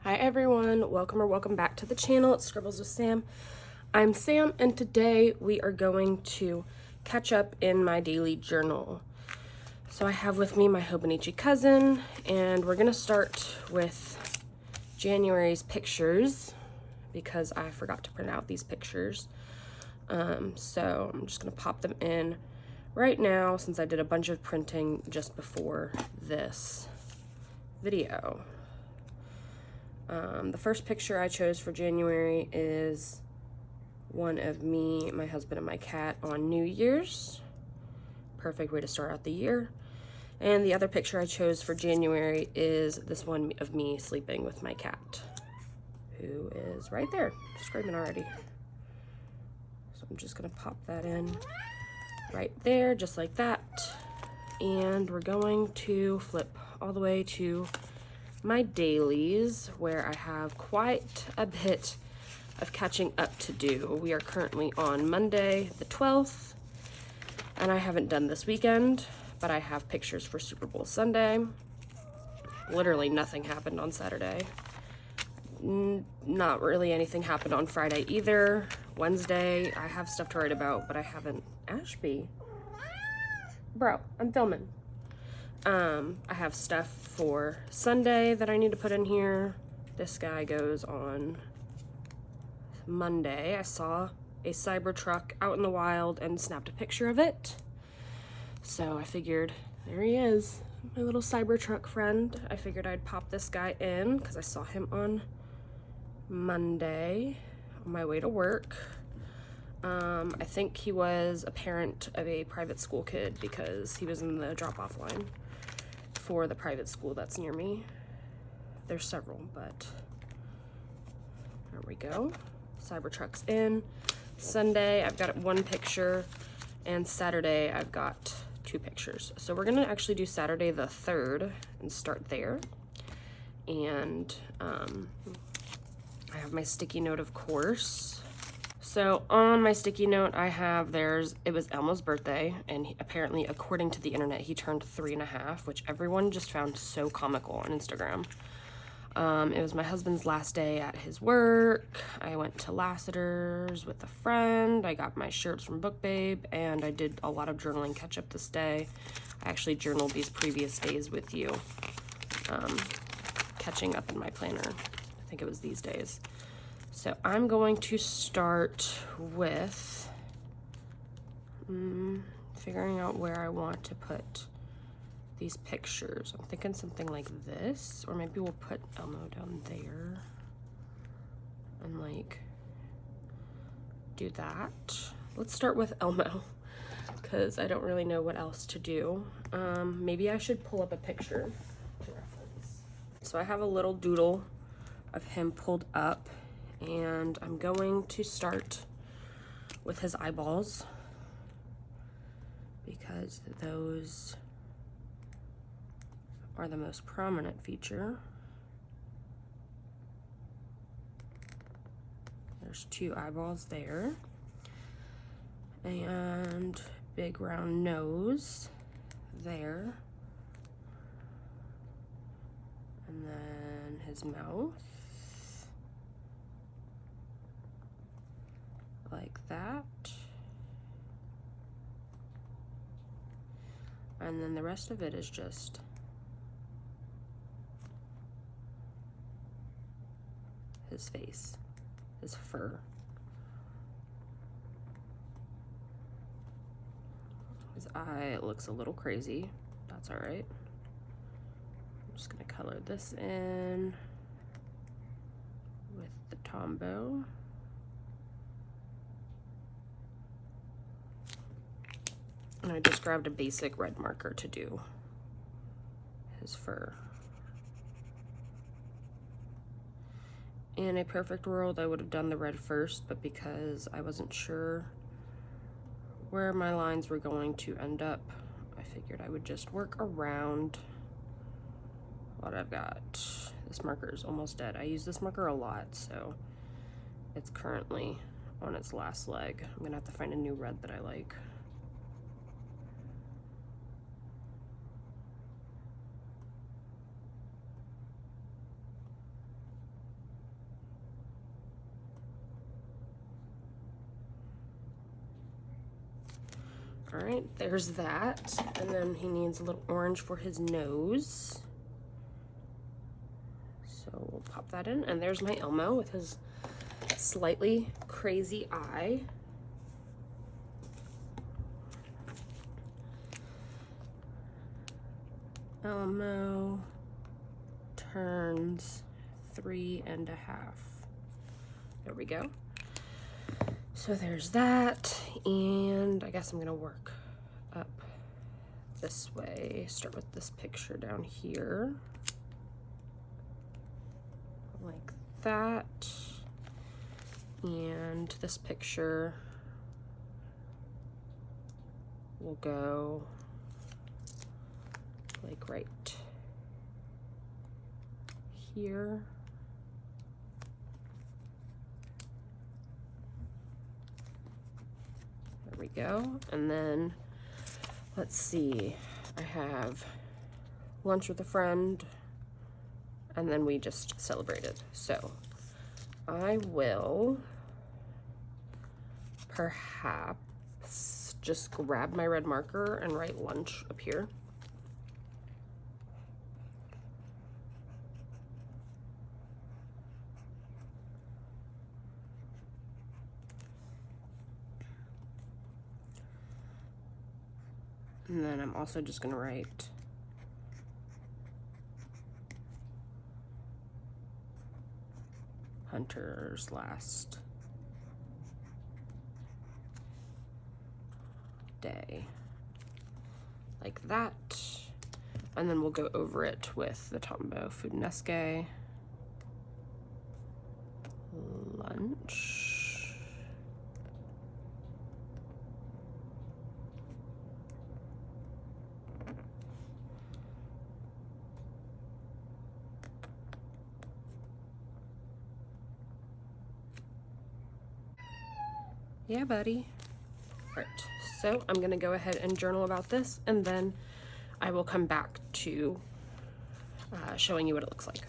Hi everyone, welcome back to the channel. It's Scribbles with Sam. I'm Sam, and today we are going to catch up in my daily journal. So I have with me my Hobonichi cousin, and we're gonna start with January's pictures because I forgot to print out these pictures. So I'm just gonna pop them in right now since I did a bunch of printing just before this video. The first picture I chose for January is one of me, my husband, and my cat on New Year's. Perfect way to start out the year. And the other picture I chose for January is this one of me sleeping with my cat, who is right there, screaming already. So I'm just gonna pop that in right there, just like that. And we're going to flip all the way to my dailies, where I have quite a bit of catching up to do. We are currently on Monday the 12th, and I haven't done this weekend, but I have pictures for Super Bowl Sunday. Literally nothing happened on Saturday. Not really anything happened on Friday either. Wednesday, I have stuff to write about, but I haven't. Ashby. Bro, I'm filming. I have stuff for Sunday that I need to put in here. This guy goes on Monday. I saw a Cybertruck out in the wild and snapped a picture of it. So I figured, there he is, my little Cybertruck friend. I figured I'd pop this guy in because I saw him on Monday on my way to work. I think he was a parent of a private school kid because he was in the drop-off line for the private school that's near me. There's several, but there we go. Cybertruck's in. Sunday, I've got one picture, and Saturday, I've got two pictures. So we're gonna actually do Saturday the 3rd and start there. And I have my sticky note, of course. So on my sticky note, I have it was Elmo's birthday, and apparently, according to the internet, he turned 3.5, which everyone just found so comical on Instagram. It was my husband's last day at his work. I went to Lassiter's with a friend. I got my shirts from Book Babe, and I did a lot of journaling catch up this day. I actually journaled these previous days with you, catching up in my planner. I think it was these days. So I'm going to start with figuring out where I want to put these pictures. I'm thinking something like this, or maybe we'll put Elmo down there and like do that. Let's start with Elmo because I don't really know what else to do. Maybe I should pull up a picture to reference. So I have a little doodle of him pulled up, and I'm going to start with his eyeballs because those are the most prominent feature. There's two eyeballs there, and big round nose there, and then his mouth like that, and then the rest of it is just his face, his fur. His eye looks a little crazy. That's all right. I'm just gonna color this in with the Tombow. And I just grabbed a basic red marker to do his fur. In a perfect world, I would have done the red first, but because I wasn't sure where my lines were going to end up, I figured I would just work around what I've got. This marker is almost dead. I use this marker a lot, so it's currently on its last leg. I'm gonna have to find a new red that I like. All right, there's that. And then he needs a little orange for his nose. So we'll pop that in. And there's my Elmo with his slightly crazy eye. Elmo turns 3.5. There we go. So there's that, and I guess I'm gonna work up this way. Start with this picture down here, like that, and this picture will go like right here. There we go. And then let's see, I have lunch with a friend and then we just celebrated. So I will perhaps just grab my red marker and write lunch up here. And then I'm also just gonna write Hunter's last day, like that. And then we'll go over it with the Tombow Foodinesque lunch. Yeah, buddy. All right, so I'm gonna go ahead and journal about this, and then I will come back to showing you what it looks like.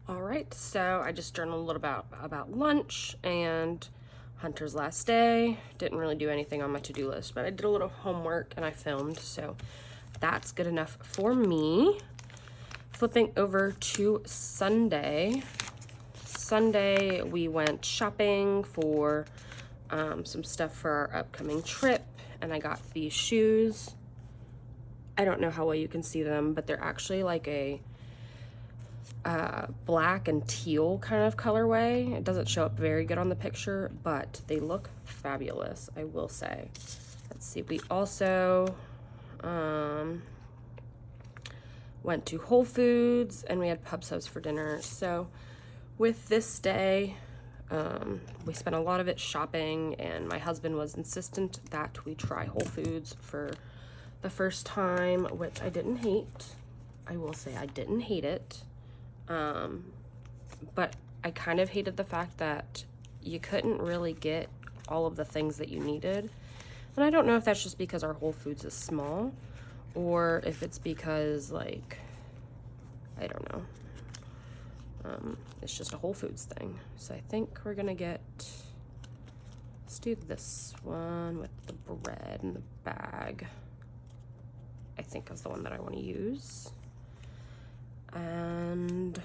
All right, so I just journaled a little about lunch and Hunter's last day. Didn't really do anything on my to-do list, but I did a little homework and I filmed, so that's good enough for me. Flipping over to Sunday. Sunday, we went shopping for some stuff for our upcoming trip, and I got these shoes. I don't know how well you can see them, but they're actually like a black and teal kind of colorway. It doesn't show up very good on the picture, but they look fabulous, I will say. Let's see, we also went to Whole Foods and we had pub subs for dinner. So with this day, we spent a lot of it shopping, and my husband was insistent that we try Whole Foods for the first time, which I didn't hate. I will say I didn't hate it. But I kind of hated the fact that you couldn't really get all of the things that you needed. And I don't know if that's just because our Whole Foods is small, or if it's because, like, I don't know. It's just a Whole Foods thing. So I think we're gonna get, let's do this one with the bread and the bag. I think is the one that I want to use. And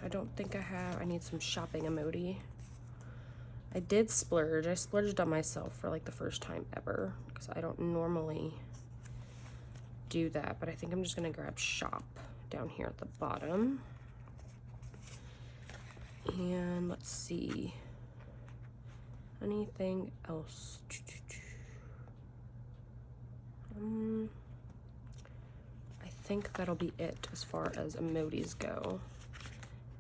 I don't think I need some shopping emoji. I did splurge. I splurged on myself for like the first time ever, because I don't normally do that, but I think I'm just gonna grab shop down here at the bottom. And let's see, anything else? I think that'll be it as far as emojis go.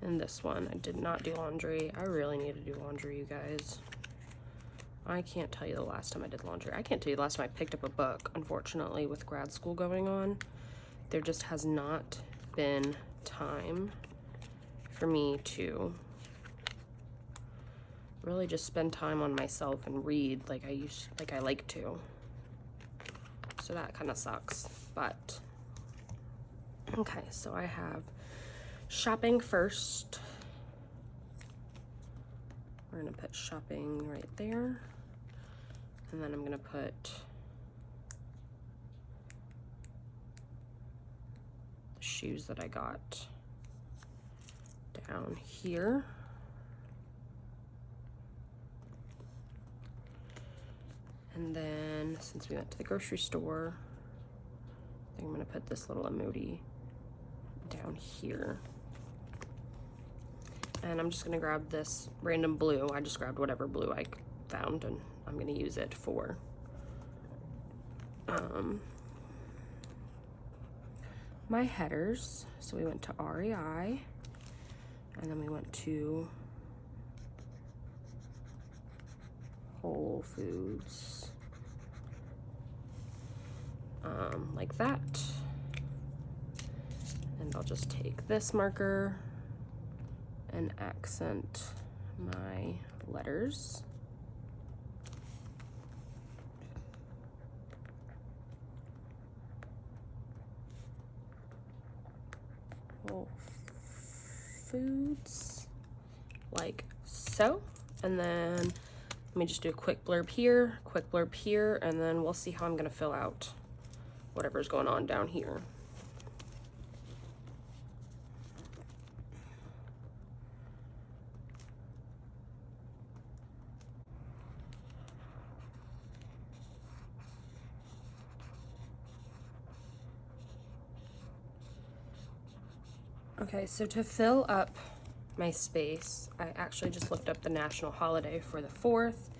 And this one, I did not do laundry. I really need to do laundry, you guys. I can't tell you the last time I did laundry. I can't tell you the last time I picked up a book. Unfortunately, with grad school going on, there just has not been time for me to really just spend time on myself and read like I like to. So that kind of sucks, but okay. So I have shopping first. We're gonna put shopping right there. And then I'm gonna put the shoes that I got down here. And then since we went to the grocery store, I think I'm gonna put this little emoji down here. And I'm just gonna grab this random blue. I just grabbed whatever blue I found, and I'm gonna use it for my headers. So we went to REI, and then we went to Whole Foods, like that. And I'll just take this marker and accent my letters. Whole Foods, like so. And then let me just do a quick blurb here, and then we'll see how I'm gonna fill out whatever's going on down here. Okay, so to fill up my space, I actually just looked up the national holiday for the 4th,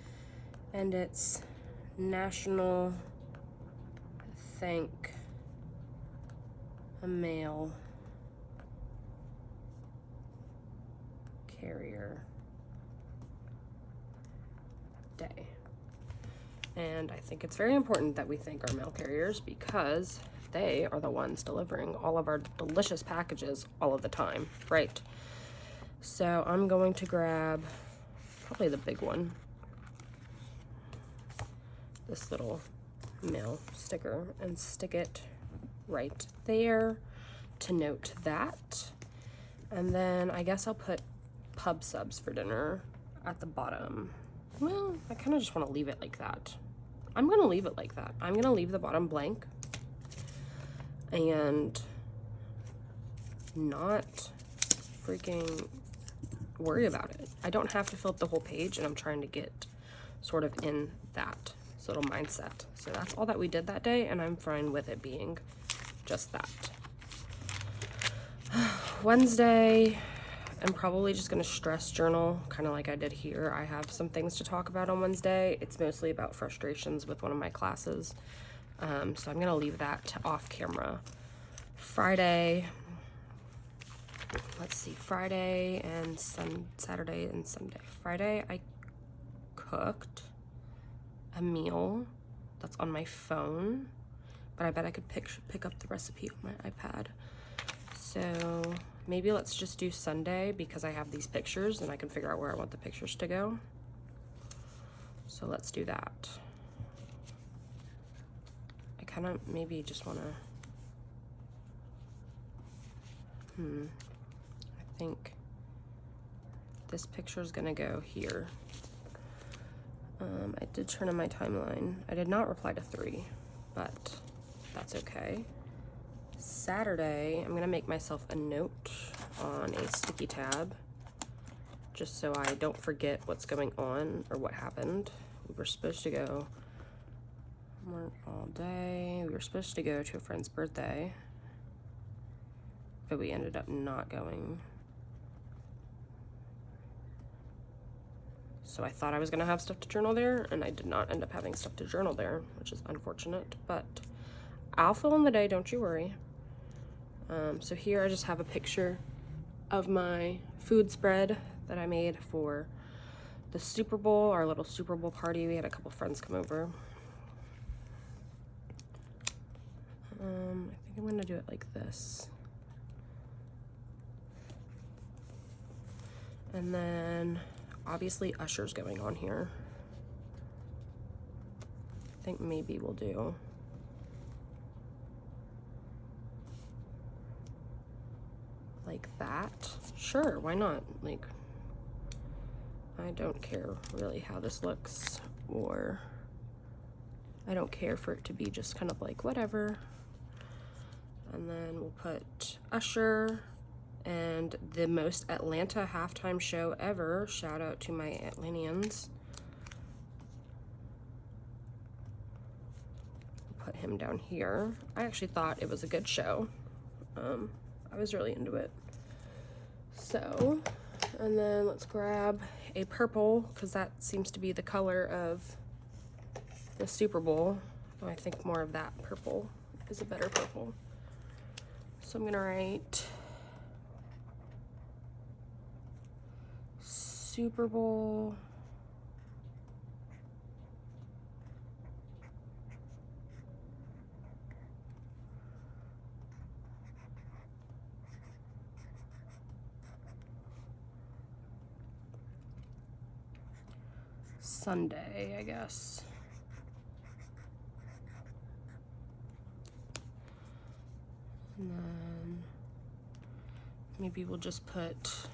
and it's National Thank a Mail Carrier Day. And I think it's very important that we thank our mail carriers because they are the ones delivering all of our delicious packages all of the time, right? So I'm going to grab probably the big one, this little mail sticker, and stick it right there to note that. And then I guess I'll put pub subs for dinner at the bottom. Well, I kind of just want to leave it like that. I'm going to leave it like that. I'm going to leave the bottom blank and not freaking worry about it. I don't have to fill up the whole page, and I'm trying to get sort of in that little mindset. So that's all that we did that day, and I'm fine with it being just that. Wednesday, I'm probably just going to stress journal, kind of like I did here. I have some things to talk about on Wednesday. It's mostly about frustrations with one of my classes. So I'm going to leave that to off camera. Friday, let's see, Friday and Saturday and Sunday. Friday, I cooked a meal that's on my phone, but I bet I could pick up the recipe on my iPad. So maybe let's just do Sunday because I have these pictures and I can figure out where I want the pictures to go. So let's do that. I kind of maybe just want to, I think this picture is gonna go here. I did turn in my timeline. I did not reply to 3, but that's okay. Saturday, I'm gonna make myself a note on a sticky tab just so I don't forget what's going on or what happened. We were supposed to go work all day. We were supposed to go to a friend's birthday, but we ended up not going. So I thought I was gonna have stuff to journal there, and I did not end up having stuff to journal there, which is unfortunate, but I'll fill in the day, don't you worry. So here I just have a picture of my food spread that I made for the Super Bowl, our little Super Bowl party. We had a couple friends come over. I think I'm gonna do it like this. And then obviously Usher's going on here. I think maybe we'll do like like that, sure, why not? Like, I don't care really how this looks, or I don't care for it to be just kind of like whatever. And then we'll put Usher and the most Atlanta halftime show ever. Shout out to my Atlanteans. Put him down here. I actually thought it was a good show. I was really into it. So, and then let's grab a purple, because that seems to be the color of the Super Bowl. I think more of that purple is a better purple. So I'm gonna write Super Bowl Sunday, I guess. And then maybe we'll just put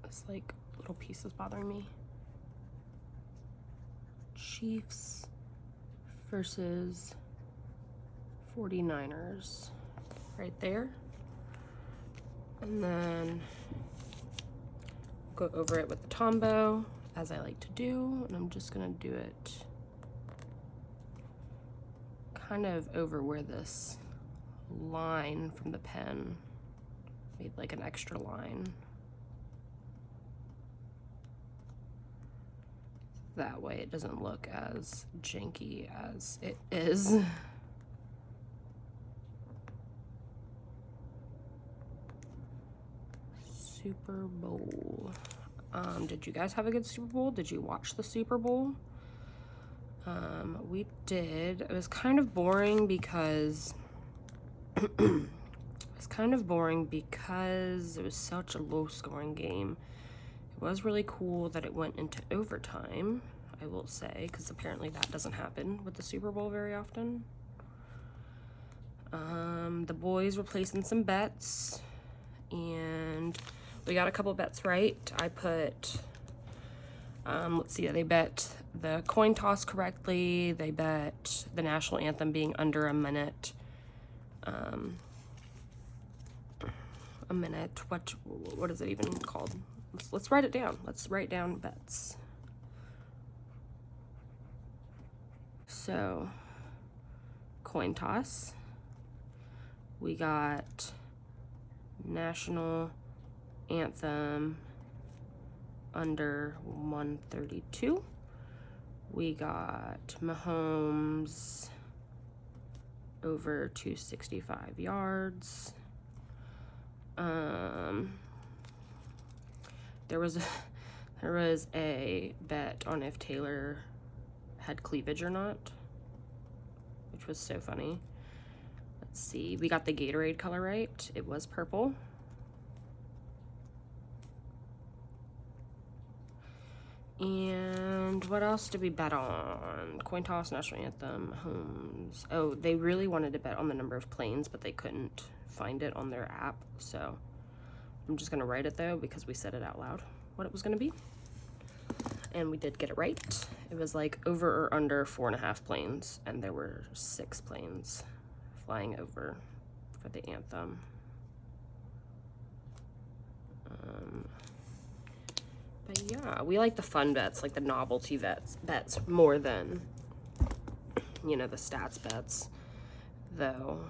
this, like, little piece is bothering me. Chiefs versus 49ers right there. And then go over it with the Tombow, as I like to do, and I'm just gonna do it kind of over where this line from the pen made like an extra line. That way it doesn't look as janky as it is. Super Bowl. Did you guys have a good Super Bowl? Did you watch the Super Bowl? We did. It was kind of boring because it was such a low scoring game. It was really cool that it went into overtime, I will say, because apparently that doesn't happen with the Super Bowl very often. The boys were placing some bets, and we got a couple bets right. I put, let's see, they bet the coin toss correctly. They bet the national anthem being under a minute. A minute, what is it even called? Let's write it down. Let's write down bets. So, coin toss. We got national anthem under 132. We got Mahomes over 265 yards. There was a bet on if Taylor had cleavage or not, which was so funny. Let's see, we got the Gatorade color right. It was purple. And what else did we bet on? Coin toss, national anthem, Mahomes. Oh, they really wanted to bet on the number of planes, but they couldn't find it on their app. So I'm just gonna write it though, because we said it out loud what it was gonna be. And we did get it right. It was like over or under 4.5 planes, and there were 6 planes flying over for the anthem. But yeah, we like the fun bets, like the novelty bets more than, you know, the stats bets, though.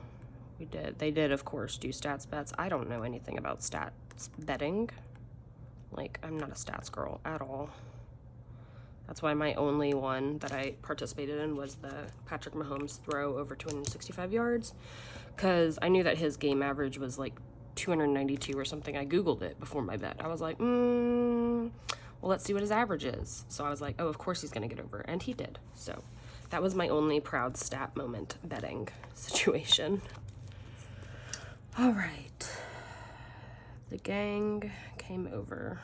They did, of course, do stats bets. I don't know anything about stats betting. Like, I'm not a stats girl at all. That's why my only one that I participated in was the Patrick Mahomes throw over 265 yards, because I knew that his game average was like 292 or something. I Googled it before my bet. I was like, well, let's see what his average is. So I was like, oh, of course he's gonna get over, and he did. So that was my only proud stat moment betting situation. All right, the gang came over.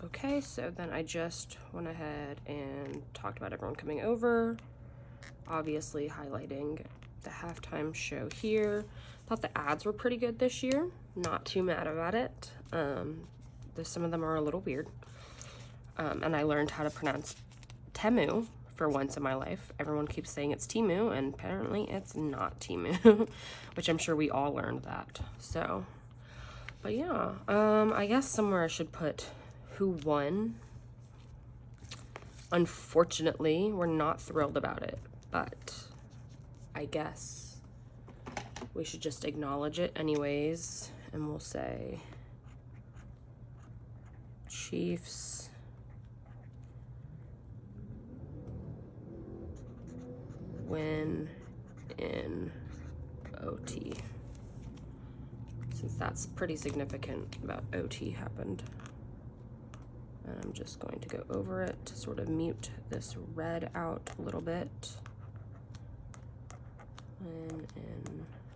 Okay. Okay, so then I just went ahead and talked about everyone coming over, obviously highlighting the halftime show here. Thought the ads were pretty good this year, not too mad about it. Some of them are a little weird, and I learned how to pronounce Temu for once in my life. Everyone keeps saying it's Temu, and apparently it's not Temu, which I'm sure we all learned that. So, but yeah, I guess somewhere I should put who won. Unfortunately, we're not thrilled about it, but I guess we should just acknowledge it anyways, and we'll say Chiefs win in OT, since that's pretty significant about OT happened. And I'm just going to go over it to sort of mute this red out a little bit.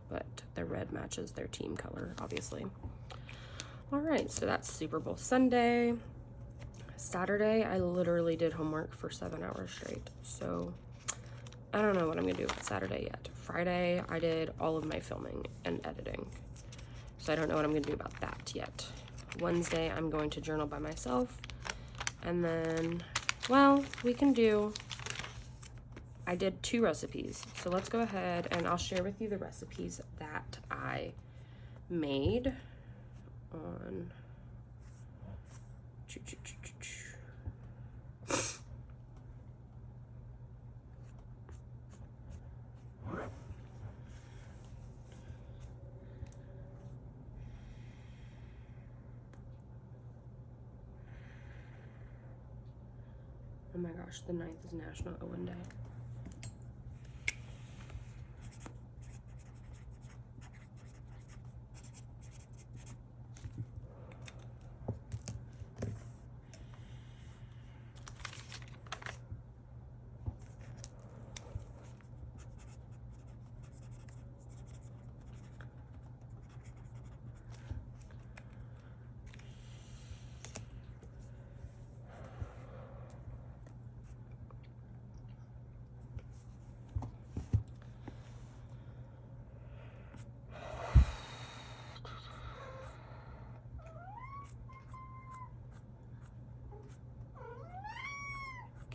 But the red matches their team color, obviously. All right, so that's Super Bowl Sunday. Saturday, I literally did homework for 7 hours straight. So I don't know what I'm gonna do about Saturday yet. Friday, I did all of my filming and editing. So I don't know what I'm gonna do about that yet. Wednesday, I'm going to journal by myself. And then, well, I did 2 recipes. So let's go ahead and I'll share with you the recipes that I made on oh my gosh, the 9th is National Owen Day.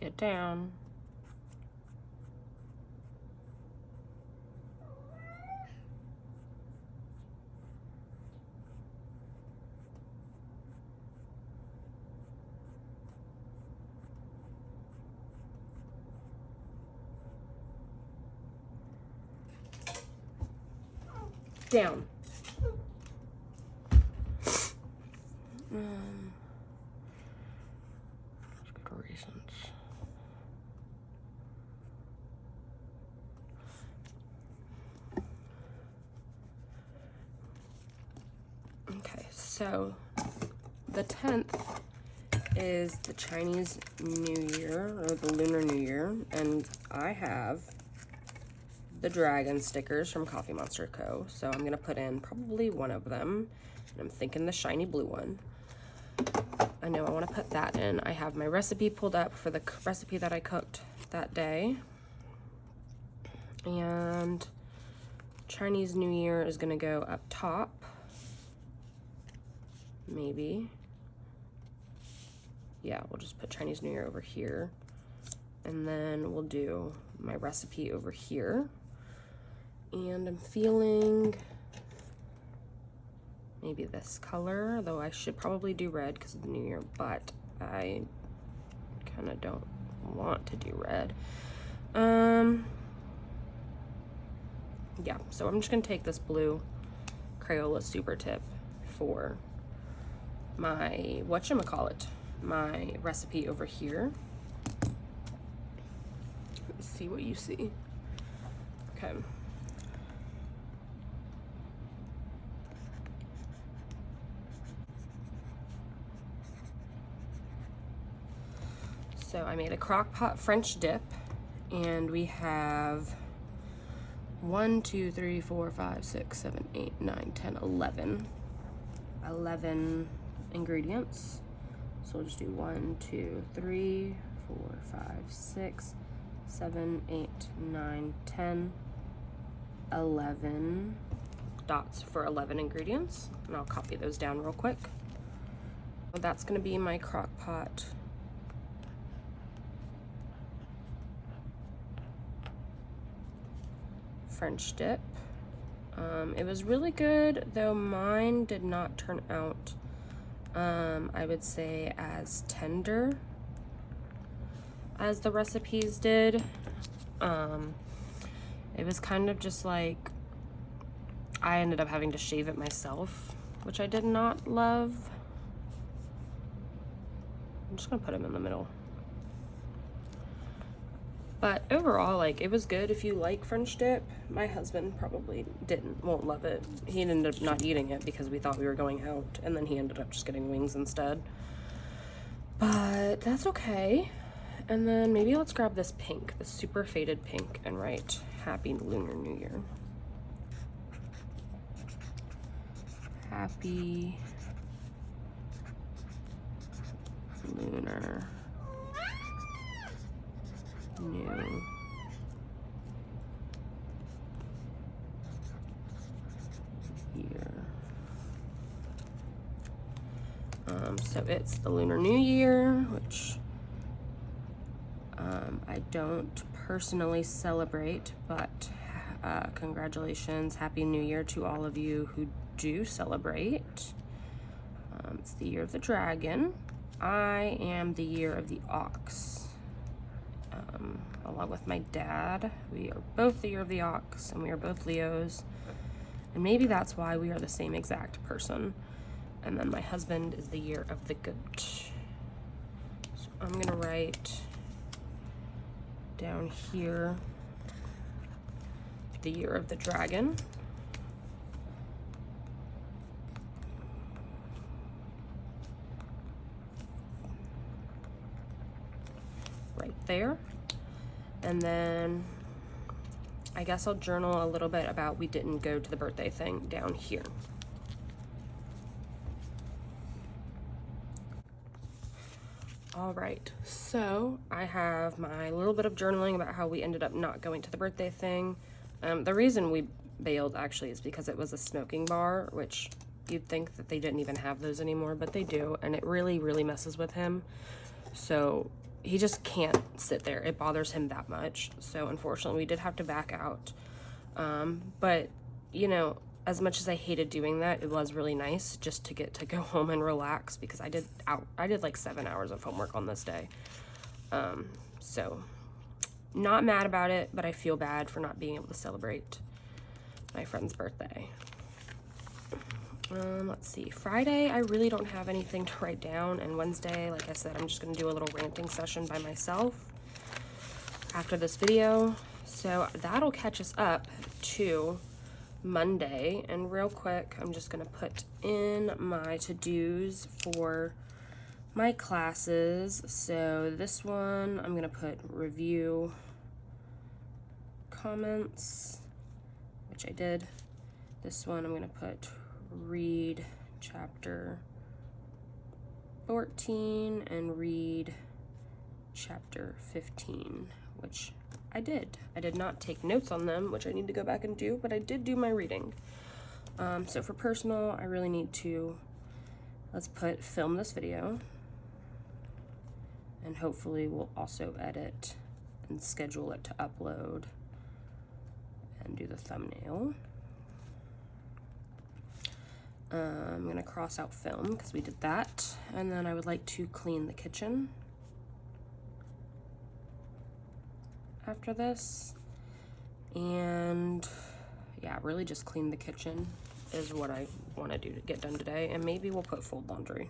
Get down. Down. Good reasons. Okay, so the 10th is the Chinese New Year, or the Lunar New Year, and I have the dragon stickers from Coffee Monster Co. So I'm gonna put in probably one of them, and I'm thinking the shiny blue one. I know I want to put that in. I have my recipe pulled up for the recipe that I cooked that day, and Chinese New Year is gonna go up top, maybe. Yeah, we'll just put Chinese New Year over here, and then we'll do my recipe over here. And I'm feeling maybe this color, though I should probably do red because of the New Year, but I kind of don't want to do red. Yeah, so I'm just gonna take this blue Crayola Super Tip for my, whatchamacallit, my recipe over here. Let's see what you see. Okay. So I made a crock pot French dip, and we have 1, 2, 3, 4, 5, 6, 7, 8, 9, 10, 11 ingredients. So we'll just do 1, 2, 3, 4, 5, 6, 7, 8, 9, 10, 11 dots for 11 ingredients. And I'll copy those down real quick. So that's gonna be my crock pot French dip. It was really good, though mine did not turn out, I would say, as tender as the recipes did. It was kind of just like, I ended up having to shave it myself, which I did not love. I'm just gonna put them in the middle. But overall, like, it was good if you like French dip. My husband probably won't love it. He ended up not eating it because we thought we were going out, and then he ended up just getting wings instead. But that's okay. And then maybe let's grab this pink, the super faded pink, and write Happy Lunar New Year. Happy Lunar New Year. So it's the Lunar New Year, which I don't personally celebrate, but congratulations, Happy New Year to all of you who do celebrate. It's the year of the dragon. I am the year of the ox. Along with my dad, we are both the year of the ox, and we are both Leos, and maybe that's why we are the same exact person. And then my husband is the year of the goat. So I'm gonna write down here the year of the dragon. Right there. And then I guess I'll journal a little bit about we didn't go to the birthday thing down here. All right, so I have my little bit of journaling about how we ended up not going to the birthday thing. The reason we bailed actually is because it was a smoking bar, which you'd think that they didn't even have those anymore, but they do, and it really, really messes with him. So he just can't sit there. It bothers him that much. So unfortunately, we did have to back out. But, you know, as much as I hated doing that, it was really nice just to get to go home and relax, because I did like 7 hours of homework on this day. So not mad about it, but I feel bad for not being able to celebrate my friend's birthday. Let's see, Friday, I really don't have anything to write down, and Wednesday, like I said, I'm just gonna do a little ranting session by myself after this video. So that'll catch us up to Monday, and real quick, I'm just gonna put in my to-dos for my classes. So this one, I'm gonna put review comments, which I did. This one, I'm gonna put read chapter 14 and read chapter 15, which I did. I did not take notes on them, which I need to go back and do, but I did do my reading. So for personal, I really need to, let's put film this video, and hopefully we'll also edit and schedule it to upload and do the thumbnail. I'm gonna cross out film because we did that, and then I would like to clean the kitchen after this, and yeah, really just clean the kitchen is what I want to do to get done today, and maybe we'll put fold laundry.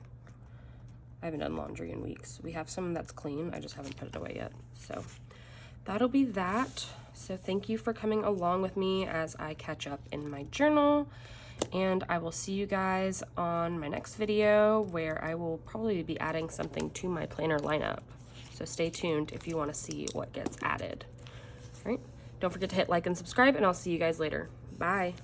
I haven't done laundry in weeks. We have some that's clean, I just haven't put it away yet. So that'll be that. So thank you for coming along with me as I catch up in my journal, and I will see you guys on my next video, where I will probably be adding something to my planner lineup. So stay tuned if you want to see what gets added. All right, don't forget to hit like and subscribe, and I'll see you guys later. Bye.